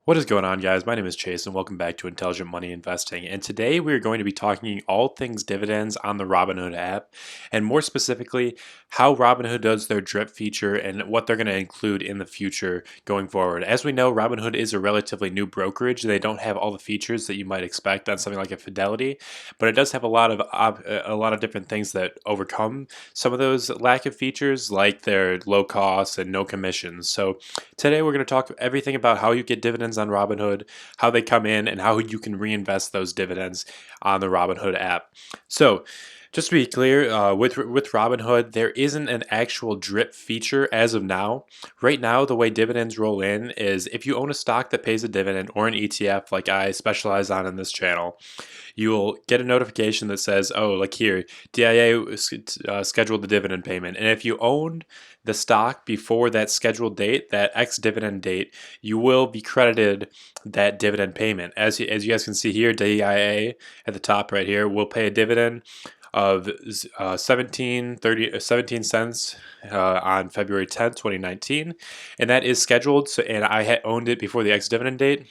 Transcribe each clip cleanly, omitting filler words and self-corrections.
What is going on, guys? My name is Chase, and welcome back to Intelligent Money Investing. And today we are going to be talking all things dividends on the Robinhood app, and more specifically, how Robinhood does their drip feature and what they're going to include in the future going forward. As we know, Robinhood is a relatively new brokerage. They don't have all the features that you might expect on something like a Fidelity, but it does have a lot of different things that overcome some of those lack of features, like their low costs and no commissions. So today we're going to talk everything about how you get dividends on Robinhood, how they come in, and how you can reinvest those dividends on the Robinhood app. So, just to be clear, with Robinhood, there isn't an actual drip feature as of now. Right now, the way dividends roll in is if you own a stock that pays a dividend or an ETF, like I specialize on in this channel, you will get a notification that says, "Oh, like here, DIA scheduled the dividend payment." And if you owned the stock before that scheduled date, that ex dividend date, you will be credited that dividend payment. As you guys can see here, DIA at the top right here will pay a dividend of 17 cents on February 10th, 2019, and that is scheduled. So, and I had owned it before the ex dividend date.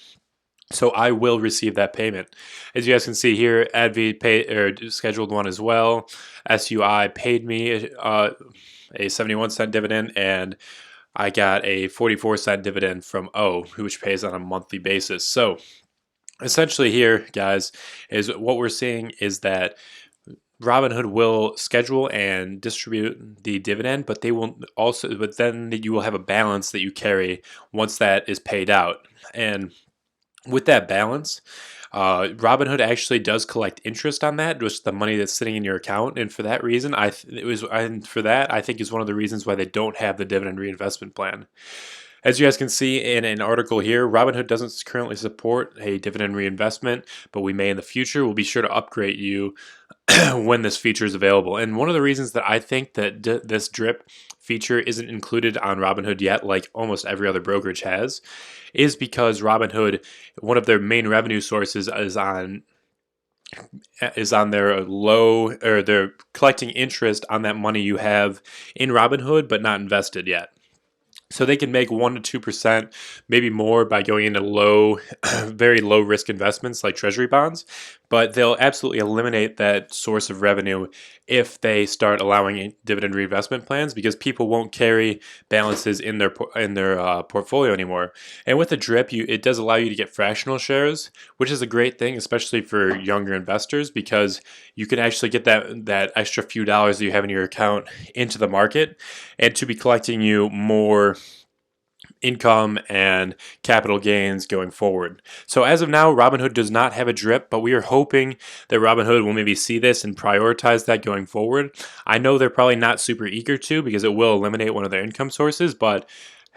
So I will receive that payment. As you guys can see here, ADV paid or scheduled one as well. SUI paid me a 71-cent dividend, and I got a 44-cent dividend from O, which pays on a monthly basis. So essentially here, guys, is what we're seeing is that Robinhood will schedule and distribute the dividend, but then you will have a balance that you carry once that is paid out. And with that balance, Robinhood actually does collect interest on that, just the money that's sitting in your account. And for that reason, I think is one of the reasons why they don't have the dividend reinvestment plan. As you guys can see in an article here, Robinhood doesn't currently support a dividend reinvestment, but we may in the future. We'll be sure to upgrade you when this feature is available. And one of the reasons that I think that this drip feature isn't included on Robinhood yet, like almost every other brokerage has, is because Robinhood, one of their main revenue sources is on their low, or they're collecting interest on that money you have in Robinhood but not invested yet. So they can make 1 to 2%, maybe more, by going into very low risk investments like treasury bonds. But they'll absolutely eliminate that source of revenue if they start allowing dividend reinvestment plans, because people won't carry balances in their portfolio anymore. And with a drip, it does allow you to get fractional shares, which is a great thing, especially for younger investors, because you can actually get that extra few dollars that you have in your account into the market, and to be collecting you more income and capital gains going forward. So as of now, Robinhood does not have a drip, but we are hoping that Robinhood will maybe see this and prioritize that going forward. I know they're probably not super eager to, because it will eliminate one of their income sources, but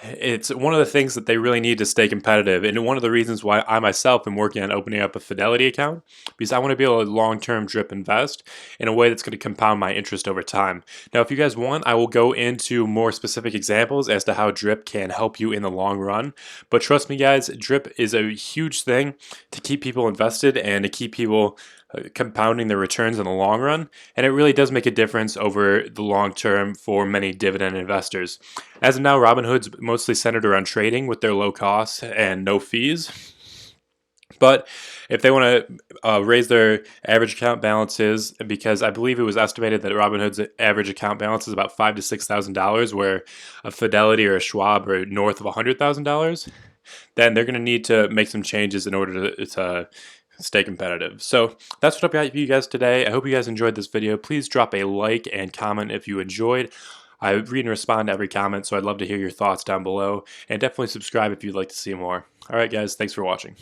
it's one of the things that they really need to stay competitive. And one of the reasons why I myself am working on opening up a Fidelity account, because I want to be able to long-term drip invest in a way that's going to compound my interest over time. Now, if you guys want, I will go into more specific examples as to how drip can help you in the long run. But trust me, guys, drip is a huge thing to keep people invested and to keep people compounding their returns in the long run, and it really does make a difference over the long term for many dividend investors. As of now, Robinhood's mostly centered around trading with their low costs and no fees. But if they want to raise their average account balances, because I believe it was estimated that Robinhood's average account balance is about $5,000 to $6,000, where a Fidelity or a Schwab are north of $100,000, then they're going to need to make some changes in order to stay competitive. So that's what I've got for you guys today. I hope you guys enjoyed this video. Please drop a like and comment if you enjoyed. I read and respond to every comment, so I'd love to hear your thoughts down below. And definitely subscribe if you'd like to see more. All right, guys, thanks for watching.